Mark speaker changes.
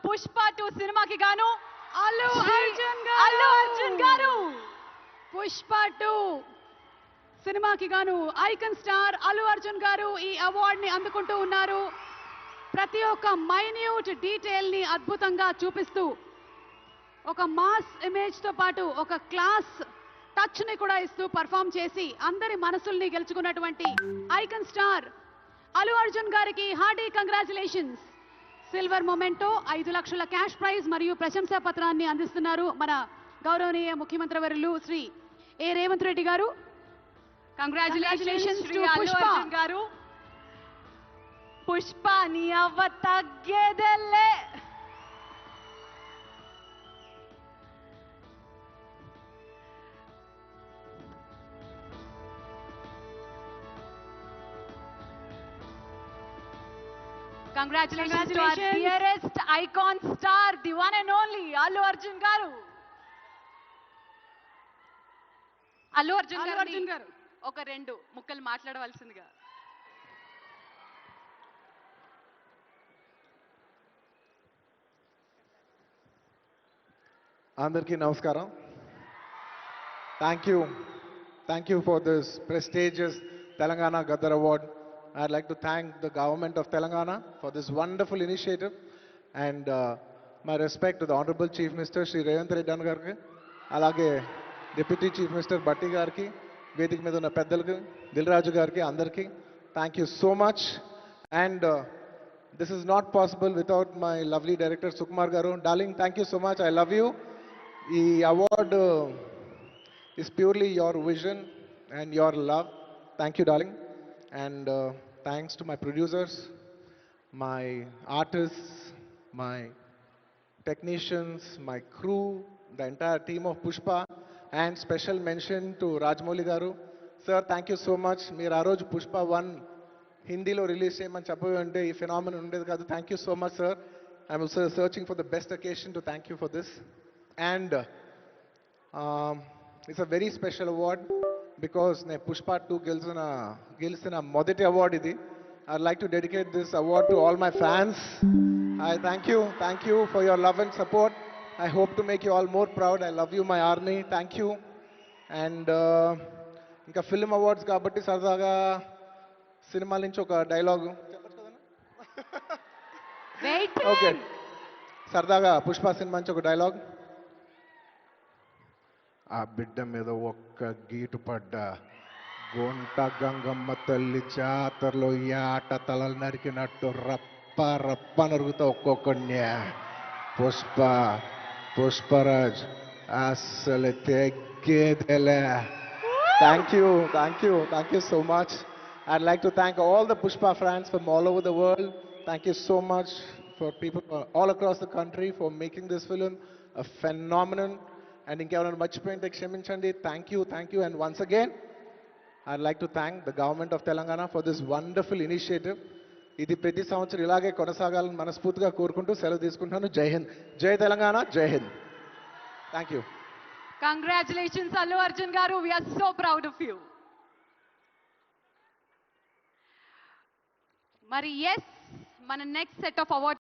Speaker 1: పుష్ప 2 సినిమాకి గాను
Speaker 2: అల్లు అర్జున్
Speaker 1: గారు
Speaker 2: పుష్ప 2 సినిమాకి గాను ఐకన్ స్టార్ అల్లు అర్జున్ గారు ఈ అవార్డ్ ని అందుకుంటూ ఉన్నారు. ప్రతి ఒక్క మైన్యూట్ డీటెయిల్ ని అద్భుతంగా చూపిస్తూ ఒక మాస్ ఇమేజ్ తో పాటు ఒక క్లాస్ టచ్ ని కూడా ఇస్తూ పర్ఫామ్ చేసి అందరి మనసుల్ని గెలుచుకున్నటువంటి ఐకన్ స్టార్ అల్లు అర్జున్ గారికి హార్డీ కంగ్రాచులేషన్స్. సిల్వర్ మొమెంటో 5 లక్షల క్యాష్ ప్రైజ్ మరియు ప్రశంసా పత్రాన్ని అందిస్తున్నారు మన గౌరవనీయ ముఖ్యమంత్రి వర్యులు శ్రీ ఏ రేవంత్ రెడ్డి గారు.
Speaker 1: కంగ్రాచులేషన్స్ శ్రీ అల్లు అర్జున్ గారు. పుష్ప నీ అవ్వ తగ్గేదెల్లే. Congratulations to our dearest icon star, the one and only Allu Arjun garu. Allu Arjun garu oka rendu mukkalu maatladavaల్సిందిగా.
Speaker 3: Andarki namaskaram. Thank you for this prestigious Telangana Gaddar Award. I'd like to thank the government of Telangana for this wonderful initiative, and my respect to the Honorable Chief Minister Shri Revanth Reddy Gariki, alage Deputy Chief Minister Batti Gariki, Vedik మీద ఉన్న పెద్దలకు దిల్రాజు గారికి అందరికీ thank you so much. And this is not possible without my lovely director Sukumar garu. Darling, thank you so much. I love you. ఈ award is purely your vision and your love. Thank you, darling. And thanks to my producers, my artists, my technicians, my crew, the entire team of Pushpa, and special mention to Rajamouli garu. Sir, thank you so much. మీరు ఆ రోజు Pushpa 1 హిందీలో release చేయమని చెప్పి అంటే ఈ phenomenon ఉండేది కాదు. Thank you so much sir. I'm also searching for the best occasion to thank you for this. And it's a very special award because నేను పుష్ప 2 గెలిచిన మొదటి అవార్డ్ ఇది. I'd like to dedicate this award to all my fans. I thank you for your love and support. I hope to make you all more proud. I love you, my army. Thank you. And ఇంకా film awards కాబట్టి సరదాగా సినిమాల నుంచి ఒక dialogue okay, సరదాగా Pushpa cinema నుంచి ఒక dialogue. ఆ బిడ్డ మీద ఒక్క గీటు పడ్డ గుంట గంగమ్మ తల్లి జాతరలో యాట తలలు నరికినట్టు రప్ప రప్ప నరుగుతా ఒక్కొక్కడిని. పుష్పరాజ్ అస్సలు తెగ్గేదేలే. Thank you so much. I'd like to thank all the Pushpa fans from all over the world. Thank you so much for people all across the country for making this film a phenomenon. And ఇంకెవరైనా మర్చిపోయింటే క్షమించండి. Thank you. And once again, I'd like to thank the government of Telangana for this wonderful initiative. ఇది ప్రతి సంవత్సరం ఇలాగే కొనసాగాలని మనస్ఫూర్తిగా కోరుకుంటూ సెలవు తీసుకుంటున్నాను. జై హింద్, జై తెలంగాణ, జై Hind. Thank you.
Speaker 1: Congratulations Allu Arjun garu. We are so proud of you. మరి yes, మన నెక్స్ట్ సెట్ ఆఫ్ అవార్డ్స్